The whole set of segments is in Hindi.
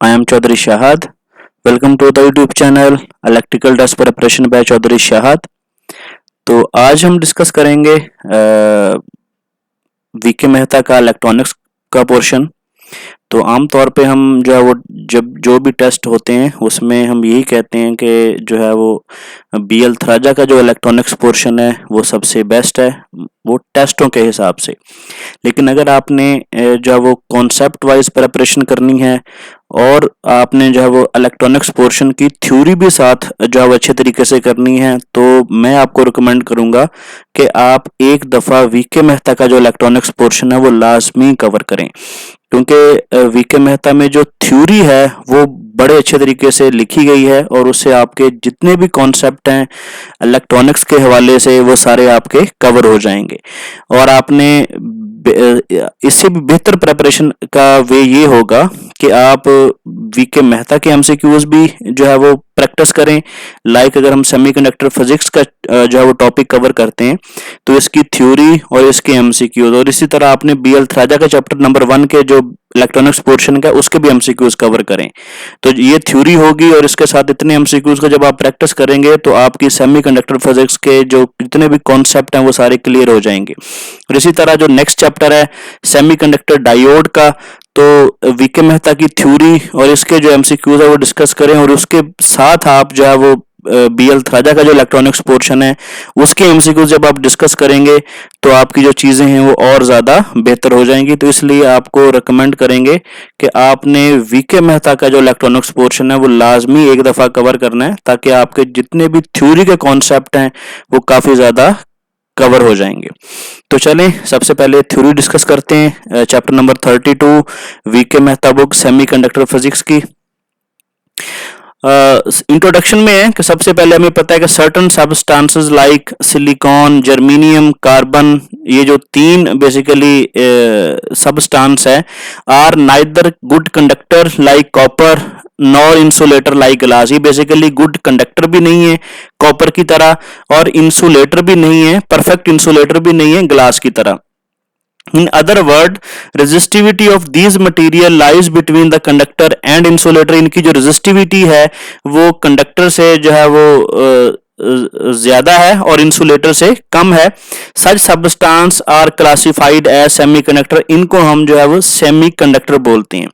I am Chaudhary Shahad. Welcome to the YouTube channel Electrical Test Preparation by Chaudhary Shahad. तो आज हम डिस्कस करेंगे वीके मेहता का इलेक्ट्रॉनिक्स का पोर्शन। तो आमतौर पे हम जो है वो जब जो भी टेस्ट होते हैं उसमें हम यही कहते हैं कि जो है वो BL थराजा का जो इलेक्ट्रॉनिक्स पोर्शन है वो सबसे बेस्ट है वो टेस्टों के हिसाब से। लेकिन अगर आपने जो है वो कॉन्सेप्ट वाइज प्रिपरेशन करनी है और आपने जो है वो इलेक्ट्रॉनिक्स पोर्शन की थ्योरी भी साथ जो है वो अच्छे तरीके से करनी है तो मैं आपको रिकमेंड करूंगा कि आप एक दफ़ा वीके मेहता का जो इलेक्ट्रॉनिक्स पोर्शन है वो लाजमी कवर करें, क्योंकि वीके मेहता में जो थ्योरी है वो बड़े अच्छे तरीके से लिखी गई है और उससे आपके जितने भी कॉन्सेप्ट हैं इलेक्ट्रॉनिक्स के हवाले से वो सारे आपके कवर हो जाएंगे। और आपने इससे भी बेहतर प्रिपरेशन का वे ये होगा कि आप वीके मेहता के एमसीक्यूज भी जो है वो प्रैक्टिस करें। लाइक अगर हम सेमीकंडक्टर फिजिक्स का जो है वो टॉपिक कवर करते हैं तो इसकी थ्योरी और इसके एमसीक्यूज, और इसी तरह आपने BL थराजा का चैप्टर नंबर 1 के जो इलेक्ट्रॉनिक्स पोर्शन का उसके भी एमसीक्यूज कवर करें। तो ये थ्योरी होगी और इसके साथ इतने एमसीक्यूज का जब आप प्रैक्टिस करेंगे तो आपकी सेमीकंडक्टर फिजिक्स के जो जितने भी कॉन्सेप्ट हैं वो सारे क्लियर हो जाएंगे। और इसी तरह जो नेक्स्ट चैप्टर है सेमीकंडक्टर डायोड का, तो वीके मेहता की थ्योरी और इसके जो एमसीक्यूज है वो डिस्कस करें और उसके साथ आप जो है वो BL थराजा का जो इलेक्ट्रॉनिक्स पोर्शन है उसके एमसीक्यूज जब आप डिस्कस करेंगे तो आपकी जो चीज़ें हैं वो और ज़्यादा बेहतर हो जाएंगी। तो इसलिए आपको रिकमेंड करेंगे कि आपने वीके मेहता का जो इलेक्ट्रॉनिक्स पोर्शन है वो लाजमी एक दफ़ा कवर करना है ताकि आपके जितने भी थ्योरी के कॉन्सेप्ट हैं वो काफ़ी ज़्यादा कवर हो जाएंगे। तो चलें सबसे पहले थ्योरी डिस्कस करते हैं chapter number 32 V K Mehta book semiconductor physics की। इंट्रोडक्शन में है कि सबसे पहले हमें पता है कि certain substances like silicon, germanium, carbon, ये जो तीन बेसिकली सबस्टांस है are neither good conductor like copper nor insulator like glass. ये बेसिकली गुड कंडक्टर भी नहीं है कॉपर की तरह और इंसुलेटर भी नहीं है, परफेक्ट इंसुलेटर भी नहीं है ग्लास की तरह। In other word, resistivity of these material lies between the conductor and insulator। इनकी जो resistivity है वो कंडक्टर से जो है वो ज्यादा है और इंसुलेटर से कम है। Such substance are classified as semiconductor। इनको हम जो है वो सेमीकंडक्टर बोलते हैं।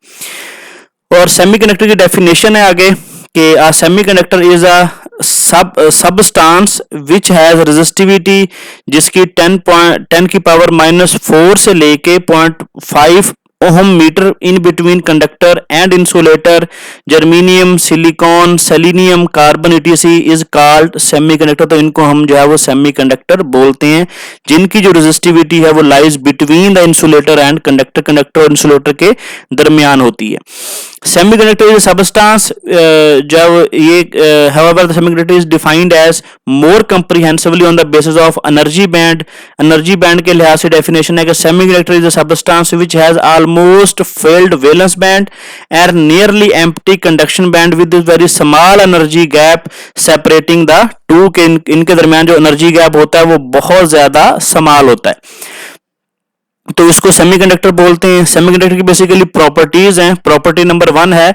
और सेमीकंडक्टर की डेफिनेशन है आगे कि a semiconductor is a substance which has resistivity जिसकी 10 की पावर -4 से लेके 0.5 ohm metre in between conductor and insulator, germanium, silicon, selenium, carbon etc is called semiconductor. तो इनको हम जो है वो सेमीकंडक्टर बोलते हैं जिनकी जो रेजिस्टिविटी है वो lies between the insulator and conductor और इंसुलेटर के दरमियान होती है। Semiconductor is a substance जब ये however the semiconductor is defined as more comprehensively on the basis of energy band। energy band के लिहाज से definition है कि semiconductor is a substance which has almost filled valence band and nearly empty conduction band with this very small energy gap separating the two। के इनके दरमियान जो energy gap होता है वो बहुत ज्यादा स्मॉल होता है तो इसको सेमीकंडक्टर बोलते हैं। सेमीकंडक्टर की बेसिकली प्रॉपर्टीज हैं। प्रॉपर्टी नंबर 1 है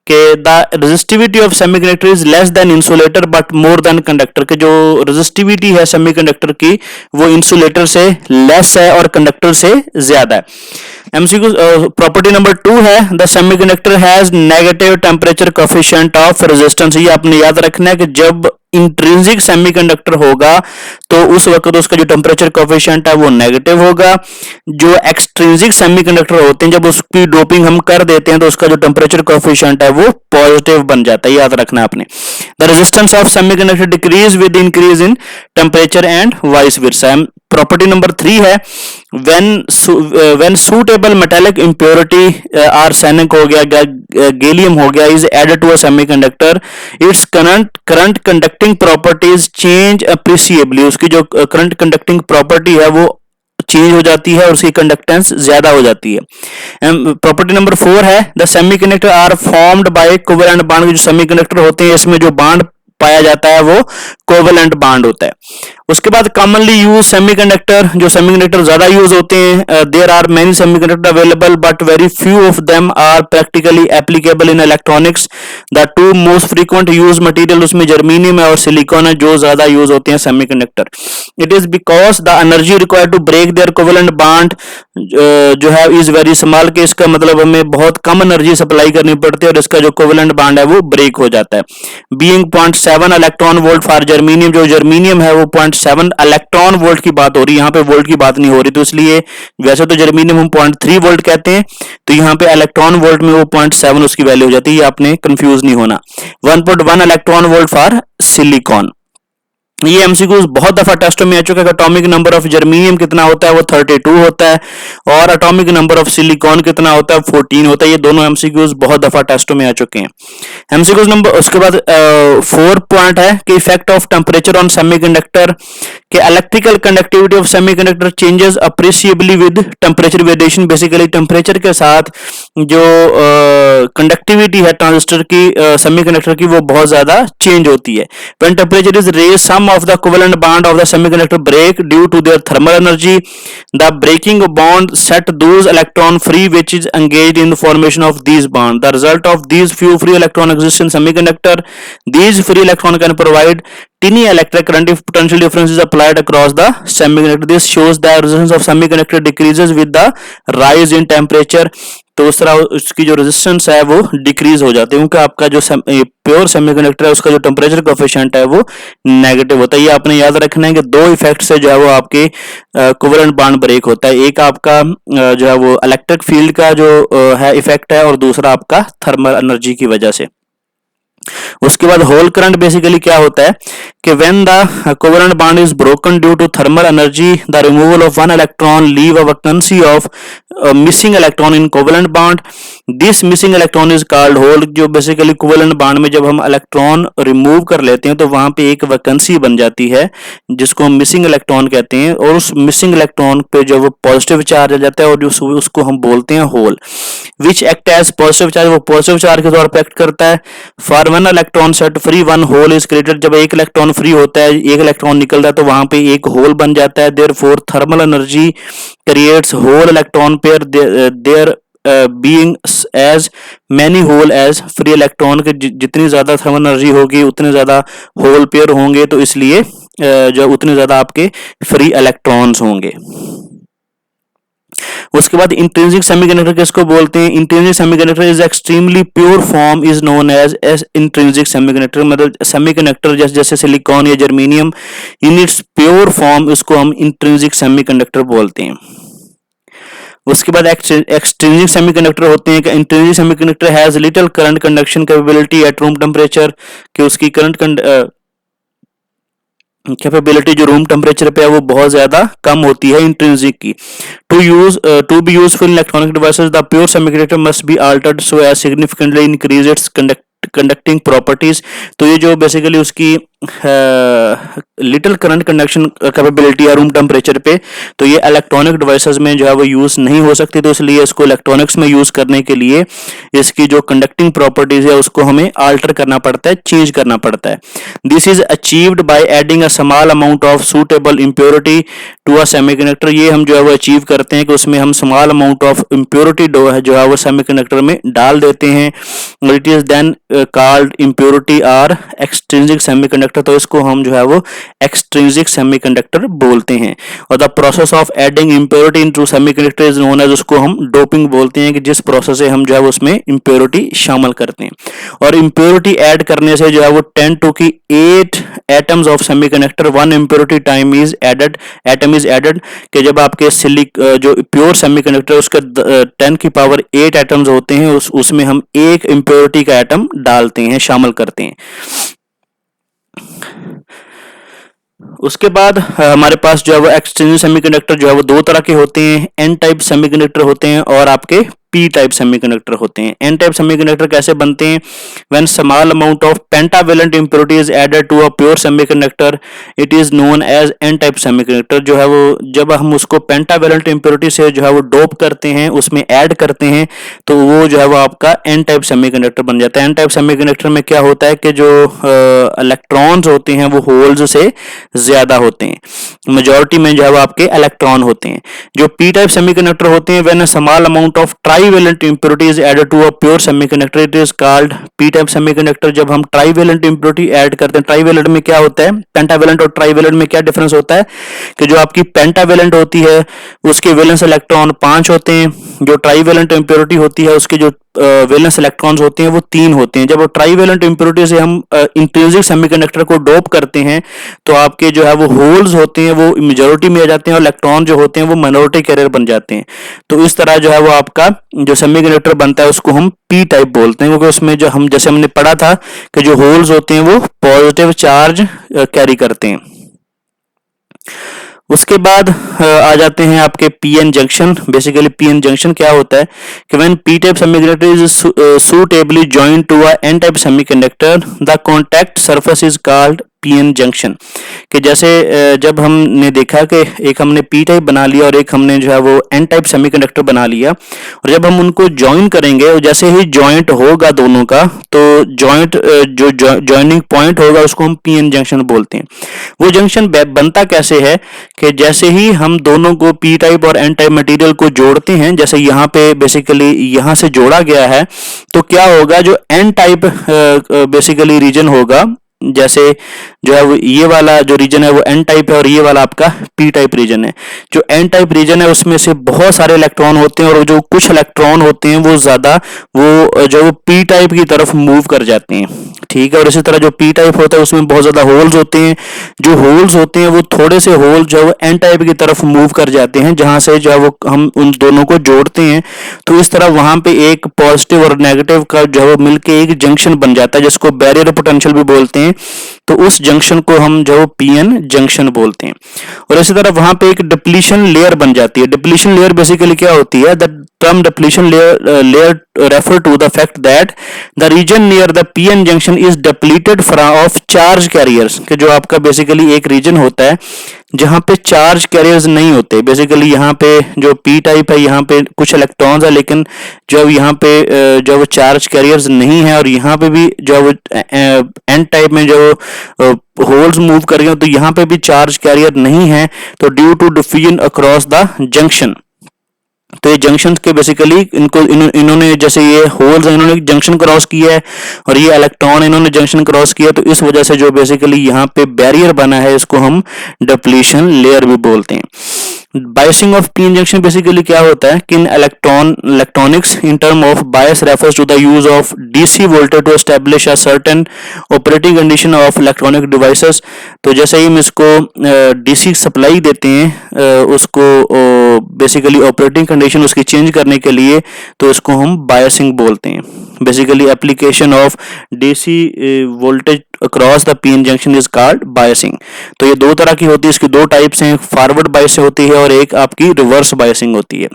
कि the resistivity of semiconductor is less than insulator but more than conductor. के जो रेजिस्टिविटी है सेमीकंडक्टर की वो इंसुलेटर से लेस है और कंडक्टर से ज्यादा है। एमसीक्यू प्रॉपर्टी नंबर 2 है the semiconductor has negative temperature coefficient of resistance. ये आपने याद रखना है कि जब इंट्रिंसिक सेमीकंडक्टर होगा तो उस वक्त उसका जो टेम्परेचर कोएफिशिएंट है वो नेगेटिव होगा। जो एक्सट्रिंसिक सेमीकंडक्टर होते हैं जब उसकी डोपिंग हम कर देते हैं तो उसका जो टेम्परेचर कोएफिशिएंट है वो पॉजिटिव बन जाता है, याद रखना आपने। The resistance of semiconductor decrease with increase in temperature and vice versa. Property number 3 है when suitable metallic impurity arsenic हो गया, गैलियम हो गया, is added to a semiconductor its current conducting properties change appreciably। उसकी जो करंट कंडक्टिंग प्रॉपर्टी है वो चेंज हो जाती है और उसकी कंडक्टेंस ज्यादा हो जाती है। प्रॉपर्टी नंबर 4 है the semiconductor are formed by covalent bond. जो सेमीकंडक्टर होते हैं इसमें जो बॉन्ड पाया जाता है वो कोवेलेंट बॉन्ड होता है। उसके बाद कॉमनली यूज सेमीकंडक्टर, जो सेमीकंडक्टर ज्यादा यूज होते हैं, there are many semiconductor available but very few of them are practically applicable in electronics. The two most frequent use material उसमें जर्मेनियम है और सिलिकॉन है जो ज्यादा यूज होते हैं semiconductor. It is because the energy required to break their covalent bond जो है इज वेरी स्मॉल, के इसका मतलब हमें बहुत कम एनर्जी सप्लाई करनी पड़ती है और इसका जो कोवेलेंट बॉन्ड है वो ब्रेक हो जाता है। Being 0.7 electron volt for germanium, जो जर्मेनियम है वो 0.7 इलेक्ट्रॉन वोल्ट की बात हो रही है, यहाँ पे वोल्ट की बात नहीं हो रही, तो इसलिए वैसे तो जर्मेनियम हम 0.3 वोल्ट कहते हैं, तो यहाँ पे इलेक्ट्रॉन वोल्ट में वो 0.7 उसकी वैल्यू हो जाती है, ये आपने कंफ्यूज नहीं होना। 1.1 इलेक्ट्रॉन वोल्ट फॉर सिलिकॉन। ये एमसीक्यूज बहुत दफा टेस्टों में आ चुका है। एटॉमिक नंबर ऑफ जर्मेनियम कितना होता है, वो 32 होता है, और एटॉमिक नंबर ऑफ सिलिकॉन कितना होता है, 14 होता है। ये दोनों एमसीक्यूज बहुत दफा टेस्टों में आ चुके हैं। एमसीक्यूज नंबर उसके बाद 4 पॉइंट है कि effect of temperature on semiconductor, के electrical conductivity of semiconductor changes appreciably with temperature variation. Basically temperature के साथ जो कंडक्टिविटी है ट्रांजिस्टर की, सेमीकंडक्टर की, वो बहुत ज्यादा चेंज होती है। When temperature is raise some of the covalent bond of the semiconductor break due to their thermal energy. The breaking bond set those electron free which is engaged in the formation of these bonds. The result of these few free electron exist in semiconductor. These free electron can provide tiny electric current if potential difference is applied across the semiconductor. This shows the resistance of semiconductor decreases with the rise in temperature. तो उस तरह उसकी जो रेजिस्टेंस है वो डिक्रीज हो जाती है, क्योंकि आपका जो प्योर सेमीकंडक्टर है उसका जो टेम्परेचर कोएफिशिएंट है वो नेगेटिव होता है। ये आपने याद रखना है कि दो इफेक्ट से जो है वो आपके कोवेलेंट बॉन्ड ब्रेक होता है। एक आपका जो है वो इलेक्ट्रिक फील्ड का जो है इफेक्ट है, और दूसरा आपका थर्मल एनर्जी की वजह से। उसके बाद होल करंट बेसिकली क्या होता है कि when the covalent bond is broken due to thermal energy, the removal of one electron leave a vacancy of missing electron in covalent bond. This missing electron is called hole. जो बेसिकली कोवेलेंट बॉन्ड में जब हम इलेक्ट्रॉन रिमूव कर लेते हैं तो वहां पे एक वैकेंसी बन जाती है जिसको हम मिसिंग इलेक्ट्रॉन कहते हैं, और उस मिसिंग इलेक्ट्रॉन पे जो वो पॉजिटिव चार्ज आ जाता है और जो उसको हम बोलते हैं hole. Which act as positive charge, वो पॉजिटिव चार्ज के तौर पर एक्ट करता है। For one electron set free one hole is created. जब एक इलेक्ट्रॉन फ्री होता है, एक इलेक्ट्रॉन निकलता है, तो वहां पे एक होल बन जाता है। Therefore thermal energy creates hole electron pair there being as many hole as free electron के जितनी ज्यादा थर्मल एनर्जी होगी उतने ज्यादा होल पेयर होंगे, तो इसलिए जो उतने ज्यादा आपके फ्री इलेक्ट्रॉन्स होंगे। उसके बाद इंट्रिंसिक सेमीकंडक्टर किसको बोलते हैं? Intrinsic semiconductor is extremely pure form is known as intrinsic semiconductor. मतलब सेमीकंडक्टर जैसे सिलिकॉन या germanium, in its pure form उसको हम इंट्रिंसिक सेमीकंडक्टर बोलते हैं। उसके बाद एक्सट्रिंसिक सेमीकंडक्टर होते हैं। Intrinsic semiconductor has little current conduction capability at room temperature, कि उसकी करंट कैपेबिलिटी जो रूम टेम्परेचर पे है वो बहुत ज्यादा कम होती है इंट्रिंसिक की। To be useful electronic devices the pure semiconductor must be altered so as significantly increase its conducting properties. तो ये जो बेसिकली उसकी लिटिल करंट कंडक्शन कैपेबिलिटी है रूम टेम्परेचर पे, तो ये इलेक्ट्रॉनिक डिवाइसेस में जो है वो यूज नहीं हो सकती, तो इसलिए इसको इलेक्ट्रॉनिक्स में यूज करने के लिए इसकी जो कंडक्टिंग प्रॉपर्टीज है उसको हमें अल्टर करना पड़ता है, चेंज करना पड़ता है। This is achieved by adding a small amount of suitable impurity to a semiconductor. ये हम जो है वो अचीव करते हैं कि उसमें हम स्मॉल अमाउंट ऑफ इम्प्योरिटी जो है वो सेमीकंडक्टर में डाल देते हैं। It is then called impurity और एक्सट्रिंसिक सेमीकंडक्टर, तो इसको हम जो है वो एक्सट्रिंसिक सेमीकंडक्टर बोलते हैं। और the process of adding impurity into semiconductor is known as, उसको हम डोपिंग बोलते हैं, कि जिस प्रोसेस से हम जो है वो उसमें इम्प्योरिटी शामिल करते हैं। और इम्प्योरिटी ऐड करने से जो है वो 10 to the 8 atoms of semiconductor 1 impurity time is added, atom is added, कि जब आपके जो प्योर सेमीकंडक्टर उसका 10 की पावर 8 एटम्स होते हैं, उसमें हम एक इम्प्योरिटी का एटम डालते हैं, शामिल करते हैं। उसके बाद हमारे पास जो है वो एक्सट्रिंसिक सेमीकंडक्टर जो है वो दो तरह के होते हैं। एन टाइप सेमीकंडक्टर होते हैं और आपके पी टाइप सेमीकंडक्टर होते हैं। एन टाइप सेमीकंडक्टर कैसे बनते हैं? When small amount of pentavalent impurity is added to a pure semiconductor it is known as N type semiconductor. जो है वो जब हम उसको पेंटावेलेंट इंप्योरिटी से जो है वो डोप करते हैं, उसमें ऐड करते हैं, तो वो जो है वो आपका एन टाइप सेमीकंडक्टर बन जाता है। एन टाइप सेमीकंडक्टर में क्या होता है कि जो इलेक्ट्रॉन्स होते हैं वो होल्स से ज्यादा होते हैं, मेजॉरिटी में जो है वो आपके इलेक्ट्रॉन होते हैं। जो पी टाइप सेमीकंडक्टर होते हैं when a small amount of trivalent impurity is added to a pure semiconductor it is called P type semiconductor. जब हम ट्राईवेलेंट इंप्योरिटी ऐड करते हैं, ट्राईवेलेंट में क्या होता है, पेंटावेलेंट और ट्राईवेलेंट में क्या डिफरेंस होता है कि जो आपकी पेंटावेलेंट होती है उसके वैलेंस इलेक्ट्रॉन 5 होते हैं, जो ट्राईवेलेंट इंप्योरिटी होती है उसके जो वैलेंस इलेक्ट्रॉन्स होते हैं वो 3 होते हैं। जब ट्राईवेलेंट इंप्योरिटी से हम इंट्रिंसिक सेमीकंडक्टर को डोप करते हैं तो आपके जो है वो होल्स होते हैं वो मेजॉरिटी में आ जाते हैं और इलेक्ट्रॉन जो होते हैं वो माइनॉरिटी कैरियर बन जाते हैं। तो इस तरह जो है वो आपका जो सेमीकंडक्टर बनता है उसको हम पी टाइप बोलते हैं, क्योंकि उसमें जो हम जैसे हमने पढ़ा था कि जो होल्स होते हैं वो पॉजिटिव चार्ज कैरी करते हैं। उसके बाद आ जाते हैं आपके PN junction. Basically PN junction क्या होता है कि when P type semiconductor is suitably joined to a N type semiconductor the contact surface is called PN junction. कि जैसे जब हमने देखा कि एक हमने पी टाइप बना लिया और एक हमने जो है वो एन टाइप सेमीकंडक्टर बना लिया, और जब हम उनको ज्वाइन करेंगे और जैसे ही जॉइंट होगा दोनों का तो जॉइंट जो जॉइनिंग पॉइंट होगा उसको हम पीएन जंक्शन बोलते हैं। वो जंक्शन बनता कैसे है कि जैसे ही हम दोनों को पी टाइप और एन टाइप मटेरियल को जोड़ते हैं, जैसे यहाँ पे बेसिकली यहाँ से जोड़ा गया है, तो क्या होगा जो एन टाइप बेसिकली रीजन होगा, जैसे जो है वो ये वाला जो रीजन है वो एन टाइप है और ये वाला आपका पी टाइप रीजन है। जो एन टाइप रीजन है उसमें से बहुत सारे इलेक्ट्रॉन होते हैं और जो कुछ इलेक्ट्रॉन होते हैं वो ज्यादा वो जो पी टाइप की तरफ मूव कर जाते हैं, ठीक है। और इसी तरह जो पी टाइप होता है उसमें बहुत ज्यादा होल्स होते हैं, जो होल्स होते हैं वो थोड़े से होल जो है वो एन टाइप की तरफ मूव कर जाते हैं, जहां से जो है वो हम उन दोनों को जोड़ते हैं। तो इस तरह वहां पे एक पॉजिटिव और नेगेटिव का जो है वो मिलके एक जंक्शन बन जाता है जिसको बैरियर पोटेंशियल भी बोलते हैं। तो उस जंक्शन को हम जो पीएन जंक्शन बोलते हैं। और इसी तरह वहां पे एक डिप्लीशन लेयर बन जाती है। डिप्लीशन लेयर बेसिकली क्या होती है, the term depletion layer refer to the fact that the region near the PN junction is depleted of charge carriers। कि जो आपका बेसिकली एक रीजन होता है जहां पे चार्ज कैरियर्स नहीं होते। बेसिकली यहाँ पे जो पी टाइप है यहाँ पे कुछ इलेक्ट्रॉन्स है, लेकिन जो यहाँ पे जो वो चार्ज कैरियर्स नहीं है, और यहाँ पे भी जो वो एन टाइप में जो होल्स मूव कर रहे हो तो यहाँ पे भी चार्ज कैरियर नहीं है। तो due to diffusion across the junction, तो ये जंक्शन के बेसिकली इन्होंने जैसे ये होल्स इन्होंने जंक्शन क्रॉस किया है और ये इलेक्ट्रॉन इन्होंने जंक्शन क्रॉस किया, तो इस वजह से जो बेसिकली यहाँ पे बैरियर बना है इसको हम डिप्लीशन लेयर भी बोलते हैं। Biasing of PN junction basically क्या होता है कि in electronics in term of bias refers to the use of DC voltage to establish a certain operating condition of electronic devices. तो जैसे ही हम इसको डीसी सप्लाई देते हैं उसको बेसिकली ऑपरेटिंग कंडीशन उसकी चेंज करने के लिए, तो इसको हम बायसिंग बोलते हैं। Basically application of DC voltage across the PN junction is called biasing. तो ये दो तरह की होती है, इसकी दो टाइप्स हैं, फॉरवर्ड बायस होती है और एक आपकी रिवर्स बायसिंग होती है।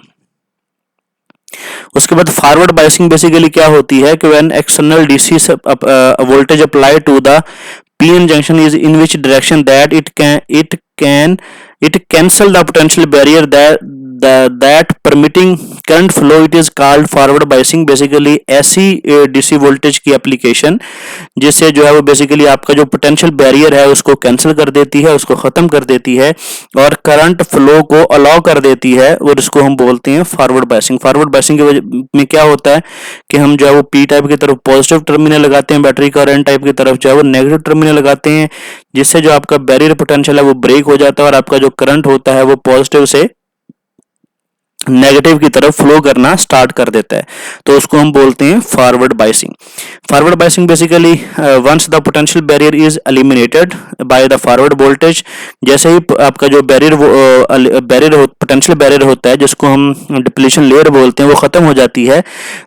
उसके बाद फॉरवर्ड बायसिंग बेसिकली क्या होती है कि when external DC voltage apply to the PN junction is in which direction that it cancel the potential barrier that permitting current flow, it is called forward biasing। Basically ऐसी डीसी वोल्टेज की एप्लीकेशन जिससे जो है वो बेसिकली आपका जो पोटेंशियल बैरियर है उसको कैंसिल कर देती है, उसको खत्म कर देती है और करंट फ्लो को अलाउ कर देती है, और इसको हम बोलते हैं फॉरवर्ड बायसिंग। फॉरवर्ड बायसिंग के में क्या होता है कि हम जो है वो पी टाइप की तरफ पॉजिटिव टर्मिनल लगाते हैं बैटरी का, और एन टाइप की तरफ जो है वो नेगेटिव टर्मिनल लगाते हैं, जिससे जो आपका बैरियर पोटेंशियल है वो ब्रेक हो जाता है और आपका जो करंट होता है वो पॉजिटिव से नेगेटिव की तरफ फ्लो करना स्टार्ट कर देता है। तो उसको हम बोलते हैं forward biasing. Forward biasing basically once the potential barrier is eliminated by the forward voltage, जैसे ही आपका जो बैरियर पोटेंशियल बैरियर होता है जिसको हम डिप्लीशन लेयर बोलते हैं वो खत्म हो जाती है,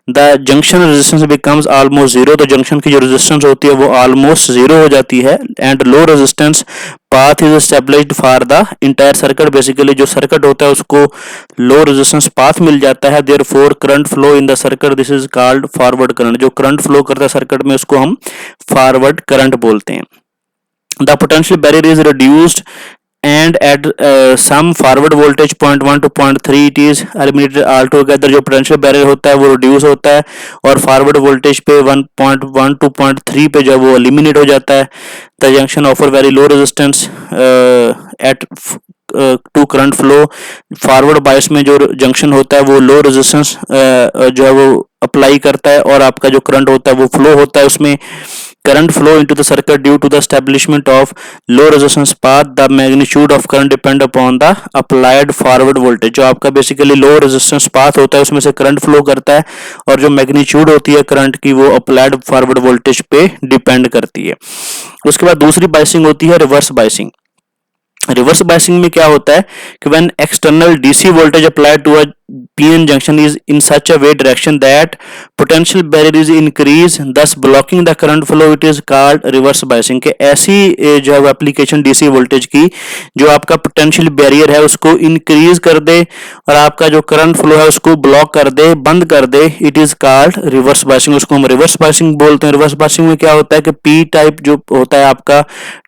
the junction resistance becomes almost zero. तो जंक्शन की जो रेजिस्टेंस होती है वो ऑलमोस्ट जीरो हो जाती है, and low resistance path is established for the entire circuit. Basically जो सर्किट होता है उसको लो रेजिस्टेंस पाथ मिल जाता है, therefore current flow in the circuit this is called forward current. जो करंट फ्लो करता है सर्किट में उसको हम फॉरवर्ड करंट बोलते हैं। The potential barrier is reduced and at some forward voltage 0.1 to 0.3 it is eliminated altogether। जो potential barrier होता है वो reduce होता है और forward voltage पे 1.1 to 0.3 पे जब वो eliminate हो जाता है। The junction offer very low resistance at to current flow. Forward bias में जो जंक्शन होता है वो लो रेजिस्टेंस जो है वो अप्लाई करता है और आपका जो करंट होता है वो फ्लो होता है उसमें। current flow into the circuit due to the establishment of low resistance path, the magnitude of current depend upon the applied forward voltage। जो आपका बेसिकली लो रेजिस्टेंस पाथ होता है उसमें से करंट फ्लो करता है और जो मैग्नीट्यूड होती है करंट की वो अप्लाइड फॉरवर्ड वोल्टेज पे डिपेंड करती है। उसके बाद दूसरी बाइसिंग होती है रिवर्स बाइसिंग। रिवर्स बाइसिंग में क्या होता है कि when external DC voltage applied to a PN junction is in such a way direction that potential barrier is increase thus blocking the current flow, it is called reverse biasing. के ऐसी जो है एप्लीकेशन डीसी वोल्टेज की जो आपका पोटेंशियल बैरियर है उसको इंक्रीज कर दे और आपका जो करंट फ्लो है उसको ब्लॉक कर दे, बंद कर दे, it is called reverse biasing. उसको हम रिवर्स बाइसिंग बोलते हैं। रिवर्स बाइसिंग में क्या होता है कि पी टाइप जो होता है आपका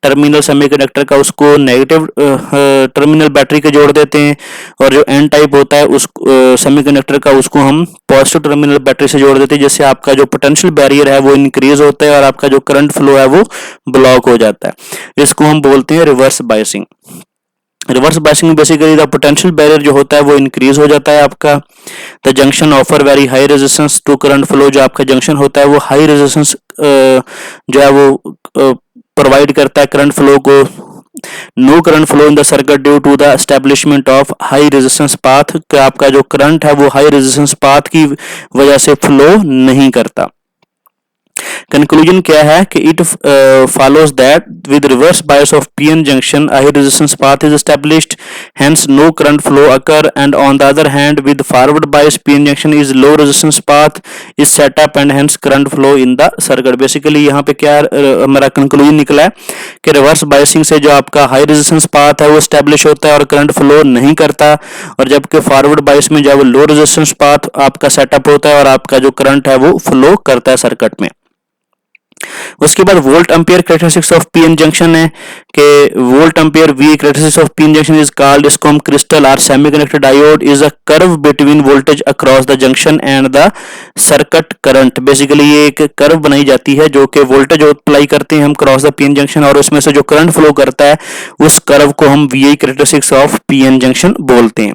टर्मिनल सेमीकंडक्टर का उसको नेगेटिव टर्मिनल बैटरी के जोड़ देते हैं और जो एन टाइप होता है उस सेमीकंडक्टर का उसको हम पॉजिटिव टर्मिनल बैटरी से जोड़ देते हैं, जिससे आपका जो पोटेंशियल बैरियर है वो इंक्रीज होता है और आपका जो करंट फ्लो है वो ब्लॉक हो जाता है। इसको हम बोलते हैं रिवर्स बाइसिंग। रिवर्स बाइसिंग में बेसिकली द पोटेंशियल बैरियर जो होता है वो इंक्रीज हो जाता है आपका। The junction offer very high resistance to current flow. जो आपका जंक्शन होता है वो हाई रेजिस्टेंस जो है वो प्रोवाइड करता है करंट फ्लो को। No current flow in the circuit due to the establishment of high resistance path. कि आपका जो करंट है वो हाई रेजिस्टेंस पाथ की वजह से फ्लो नहीं करता। कंक्लूजन क्या है कि it follows that with reverse bias of PN junction a high resistance path is established, hence no current flow occur, and on the other hand with forward bias PN junction is low resistance path is set up and hence current flow in the circuit। Basically यहाँ पे क्या हमारा कंक्लूजन निकला है कि रिवर्स बायसिंग से जो आपका हाई रेजिस्टेंस पाथ है वो स्टैब्लिश होता है और करंट फ्लो नहीं करता, और जबकि फॉरवर्ड बायस में जब लो रेजिस्टेंस पाथ आपका सेटअप होता है और आपका जो करंट है वो फ्लो करता है सर्किट में। उसके बाद volt ampere characteristics of PN junction है कि volt ampere V characteristics of PN junction is called, इसको हम क्रिस्टल और semiconductor diode is a curve between voltage across the junction and the circuit current. Basically ये एक कर्व बनाई जाती है जो कि वोल्टेज अप्लाई करते हैं हम क्रॉस द पीएन जंक्शन और उसमें से जो करंट फ्लो करता है उस कर्व को हम VI characteristics of PN junction बोलते हैं।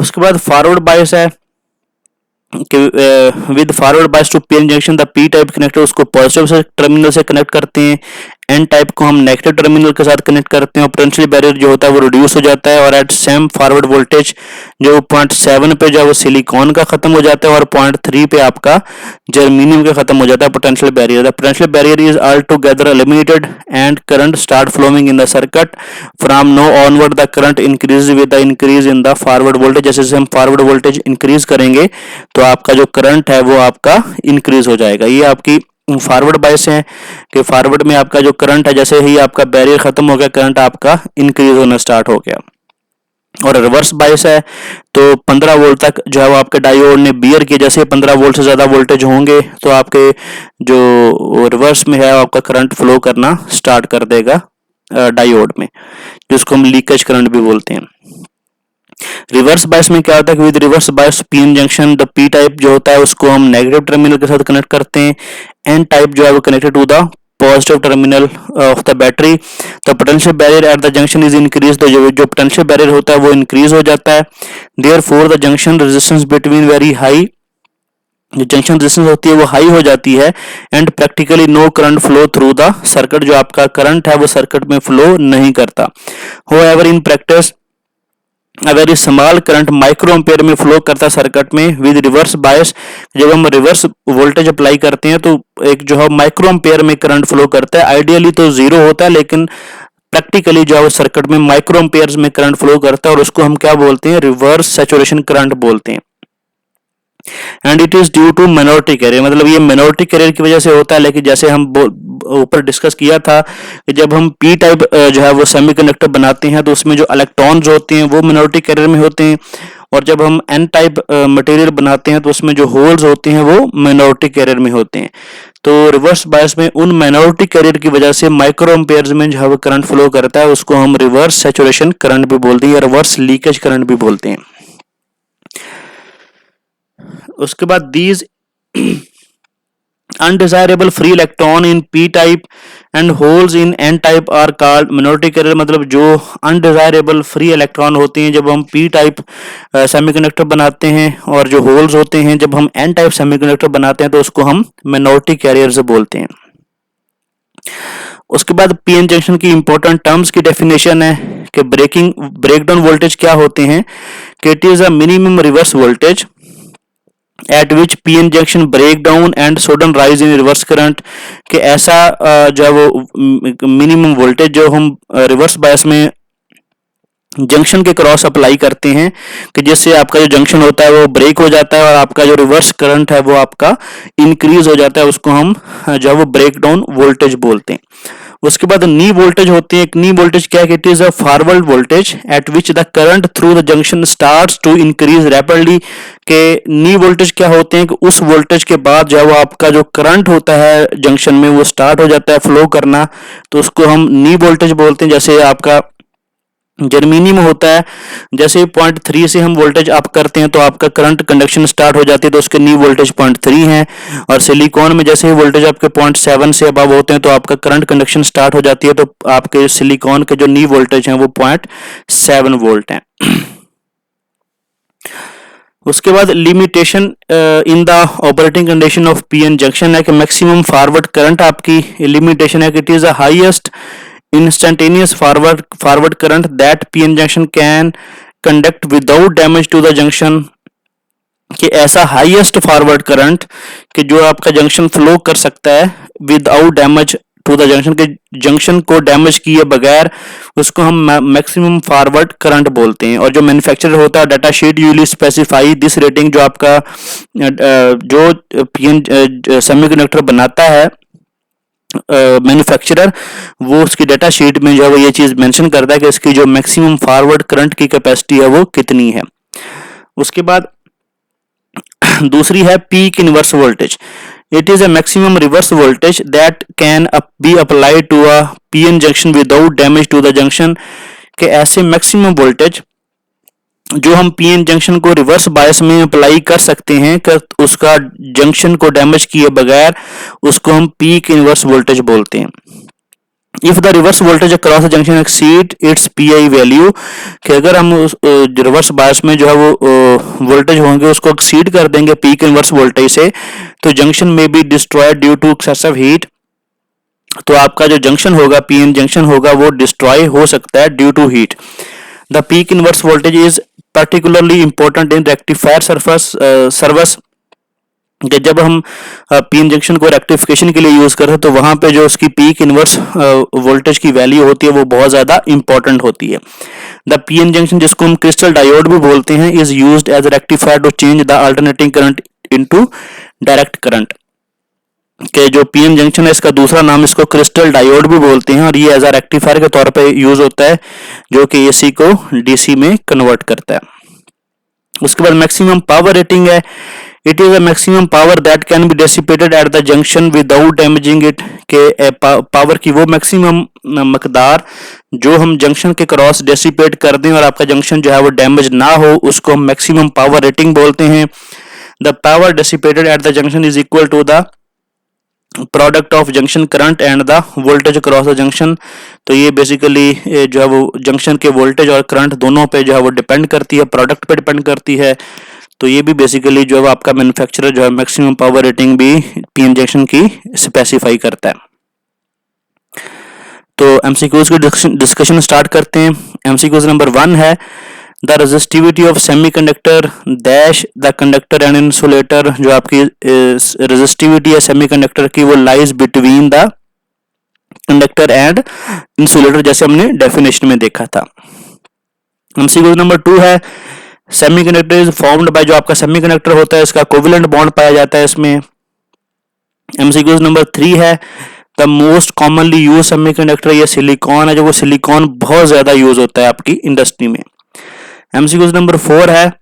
उसके बाद फॉरवर्ड बायस है with forward bias to PN junction the P type connector उसको पॉजिटिव से टर्मिनल से कनेक्ट करते हैं, एन टाइप को हम नेगेटिव टर्मिनल के साथ कनेक्ट करते हैं और पोटेंशियल बैरियर जो होता है वो रिड्यूस हो जाता है और एट सेम फॉरवर्ड वोल्टेज जो 0.7 पे जो वो सिलिकॉन का खत्म हो जाता है और 0.3 पे आपका जर्मीनियम का खत्म हो जाता है potential barrier. The potential barrier is all together eliminated and current start flowing in the circuit from no onward the current increase with the increase in the forward voltage. जैसे जैसे हम फॉरवर्ड वोल्टेज इंक्रीज करेंगे तो आपका जो करंट है वो आपका इंक्रीज हो जाएगा। ये आपकी फॉरवर्ड बायस है कि फॉरवर्ड में आपका जो करंट है जैसे ही आपका बैरियर खत्म हो गया करंट आपका इंक्रीज होना स्टार्ट हो गया। और रिवर्स बायस है तो 15 वोल्ट तक जो है वो आपके डायोड ने बियर किया, जैसे 15 वोल्ट से ज्यादा वोल्टेज होंगे तो आपके जो रिवर्स में है आपका करंट फ्लो करना स्टार्ट कर देगा डायोड में, जिसको हम लीकेज करंट भी बोलते हैं। रिवर्स बायस में क्या होता है कि with reverse bias PN junction the P type जो होता है उसको हम नेगेटिव टर्मिनल के साथ कनेक्ट करते हैं, एन टाइप जो है वो connected to the positive terminal of the battery. तो potential barrier at the junction is increase, तो जो पोटेंशियल बैरियर होता है वो इंक्रीज हो जाता है। Therefore the junction resistance between very high, जो जंक्शन रेजिस्टेंस होती है वो हाई हो जाती है and practically no current flow through the circuit. जो आपका करंट है वो सर्किट में फ्लो नहीं करता। होएवर इन प्रैक्टिस अगर इस स्मॉल करंट माइक्रो एम्पेयर में फ्लो करता है सर्किट में विद रिवर्स बायस। जब हम रिवर्स वोल्टेज अप्लाई करते हैं तो एक जो है माइक्रो एम्पेयर में करंट फ्लो करता है। आइडियली तो जीरो होता है लेकिन प्रैक्टिकली जो है सर्किट में माइक्रो एम्पेयर्स में करंट फ्लो करता है और उसको हम क्या बोलते हैं, रिवर्स सैचुरेशन करंट बोलते हैं। And it is due to minority carrier, मतलब ये मिनोरिटी कैरियर की वजह से होता है। लेकिन जैसे हम ऊपर डिस्कस किया था कि जब हम पी टाइप जो है वो सेमीकंडक्टर बनाते हैं तो उसमें जो इलेक्ट्रॉन्स होते हैं वो मिनोरिटी कैरियर में होते हैं, और जब हम एन टाइप मटेरियल बनाते हैं तो उसमें जो होल्स होते हैं वो माइनॉरिटी कैरियर में होते हैं। तो रिवर्स बायस में उन माइनॉरिटी कैरियर की वजह से माइक्रो एम्पेयर्स में जो है करंट फ्लो करता है उसको हम रिवर्स सैचुरेशन करंट भी बोलते हैं या रिवर्स लीकेज करंट भी बोलते हैं। उसके बाद these undesirable free electron in p type and holes in n type are called minority carrier, मतलब जो undesirable free electron होते हैं जब हम p type सेमीकंडक्टर बनाते हैं, और जो होल्स होते हैं जब हम n type सेमीकंडक्टर बनाते हैं तो उसको हम minority carriers बोलते हैं। उसके बाद पीएन जंक्शन की इंपॉर्टेंट टर्म्स की डेफिनेशन है कि ब्रेकडाउन वोल्टेज क्या होते हैं, कि it is a minimum reverse voltage at which PN junction break down and sudden rise in reverse current, कि ऐसा जो है वो मिनिमम वोल्टेज जो हम रिवर्स बायस में जंक्शन के क्रॉस अप्लाई करते हैं कि जिससे आपका जो जंक्शन होता है वो ब्रेक हो जाता है और आपका जो रिवर्स करंट है वो आपका इंक्रीज हो जाता है, उसको हम जो है वो ब्रेक डाउन वोल्टेज बोलते हैं। उसके बाद नी वोल्टेज होते हैं। नी वोल्टेज क्या है, it is a forward voltage at which the current through the junction starts to increase rapidly, के नी वोल्टेज क्या होते हैं कि उस वोल्टेज के बाद जो है वो आपका जो करंट होता है जंक्शन में वो स्टार्ट हो जाता है फ्लो करना, तो उसको हम नी वोल्टेज बोलते हैं। जैसे आपका जर्मेनियम होता है, जैसे 0.3 से हम वोल्टेज अप करते हैं तो आपका करंट कंडक्शन स्टार्ट हो जाती है तो उसके नी वोल्टेज 0.3 है, और सिलिकॉन में जैसे ही वोल्टेज आपके 0.7 से अबव होते हैं तो आपका करंट कंडक्शन स्टार्ट हो जाती है, तो आपके सिलिकॉन के जो नी वोल्टेज हैं वो 0.7 वोल्ट हैं। उसके बाद limitation in the operating condition of PN junction है कि मैक्सिमम फॉरवर्ड करंट आपकी लिमिटेशन है कि it is the highest instantaneous forward current that PN junction can conduct without damage to the junction, कि ऐसा हाईएस्ट फॉरवर्ड करंट कि जो आपका जंक्शन फ्लो कर सकता है without damage to the junction, के जंक्शन को डैमेज किए बगैर, उसको हम मैक्सिमम फॉरवर्ड करंट बोलते हैं। और जो मैन्युफैक्चरर होता है data sheet usually specify this rating, जो आपका जो पीएन सेमीकंडक्टर बनाता है मैन्युफैक्चरर वो उसकी डाटा शीट में जो है वो ये चीज मेंशन करता है कि इसकी जो मैक्सिमम फॉरवर्ड करंट की कैपेसिटी है वो कितनी है। उसके बाद दूसरी है peak inverse voltage. It is a maximum reverse voltage that can be applied to a PN junction without damage to the junction, के ऐसे मैक्सिमम वोल्टेज जो हम पीएन जंक्शन को रिवर्स बायस में अप्लाई कर सकते हैं कि उसका जंक्शन को डैमेज किए बगैर, उसको हम पीक इनवर्स वोल्टेज बोलते हैं। If the reverse voltage across the junction exceed it's pi value, कि अगर हम उस रिवर्स बायस में जो है वो वोल्टेज होंगे उसको एक्सीड कर देंगे पीक इनवर्स वोल्टेज से, तो जंक्शन में be destroyed due to excessive heat, तो आपका जो जंक्शन होगा पीएन जंक्शन होगा वो डिस्ट्रॉय हो सकता है due to heat. The peak inverse voltage is particularly important in rectifier service, कि जब हम पीएन जंक्शन को रेक्टिफिकेशन के लिए यूज करते हैं तो वहां पे जो उसकी पीक इनवर्स वोल्टेज की वैल्यू होती है वो बहुत ज्यादा इंपॉर्टेंट होती है। द पीएन जंक्शन, जिसको हम क्रिस्टल डायोड भी बोलते हैं, is used as rectifier to change the alternating current into direct current, के जो पीएन जंक्शन है इसका दूसरा नाम इसको क्रिस्टल डायोड भी बोलते हैं, और ये एज अ रेक्टिफायर के तौर पे यूज होता है जो कि एसी को डीसी में कन्वर्ट करता है। उसके बाद मैक्सिमम पावर रेटिंग है। It is a maximum power that can B dissipated at the junction without damaging it, के पावर की वो मैक्सिमम मकदार जो हम जंक्शन के क्रॉस डेसिपेट कर दें और आपका जंक्शन जो है वो डैमेज ना हो, उसको हम मैक्सिमम पावर रेटिंग बोलते हैं। The power dissipated at the junction is equal to the product of junction current and the voltage across the junction, तो ये बेसिकली जो है वो जंक्शन के वोल्टेज और करंट दोनों पे जो है वो डिपेंड करती है, प्रोडक्ट पे डिपेंड करती है। तो ये भी बेसिकली जो है आपका मैन्युफैक्चरर जो है मैक्सिमम पावर रेटिंग भी पीएन जंक्शन की स्पेसिफाई करता है। तो एमसीक्यूज की डिस्कशन स्टार्ट करते हैं। एमसीक्यूज नंबर 1 है the resistivity of semiconductor dash the conductor and insulator, जो आपकी रेजिस्टिविटी है सेमीकंडक्टर की वो lies between the conductor and insulator, जैसे हमने डेफिनेशन में देखा था। एमसीक्यू नंबर 2 है सेमीकंडक्टर इज फॉर्म्ड बाय, जो आपका सेमीकंडक्टर होता है इसका कोवेलेंट बॉन्ड पाया जाता है इसमें। एमसीक्यूज नंबर 3 है, the most commonly use semiconductor, ये सिलिकॉन है, जो वो सिलिकॉन बहुत ज्यादा यूज होता है आपकी इंडस्ट्री में। एमसीक्यूज नंबर 4 है,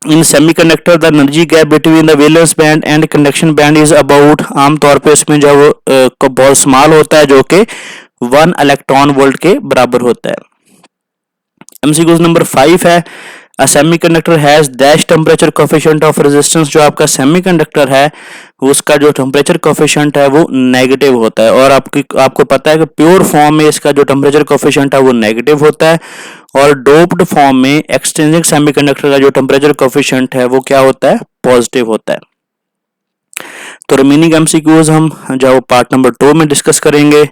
in semiconductor the energy gap between the valence band and conduction band is about, आमतौर पे इसमें जो बहुत स्मॉल होता है जो कि 1 इलेक्ट्रॉन वोल्ट के बराबर होता है। एमसीक्यूज नंबर 5 है, अ semiconductor has dash temperature coefficient of resistance, जो आपका सेमीकंडक्टर है उसका जो टेम्परेचर कोफिशिएंट है वो नेगेटिव होता है, और आपको पता है कि प्योर फॉर्म में इसका जो टेम्परेचर कोफिशिएंट है वो नेगेटिव होता है, और डोप्ड फॉर्म में एक्सट्रिंसिक सेमीकंडक्टर का जो टेम्परेचर कोफिशिएंट है वो क्या होता है, पॉजिटिव होता है। तो रिमेनिंग एमसीक्यूज हम जो पार्ट नंबर 2 में डिस्कस करेंगे।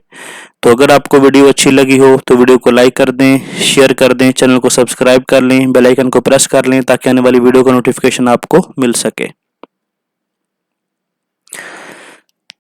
तो अगर आपको वीडियो अच्छी लगी हो तो वीडियो को लाइक कर दें, शेयर कर दें, चैनल को सब्सक्राइब कर लें, बेल आइकन को प्रेस कर लें ताकि आने वाली वीडियो का नोटिफिकेशन आपको मिल सके।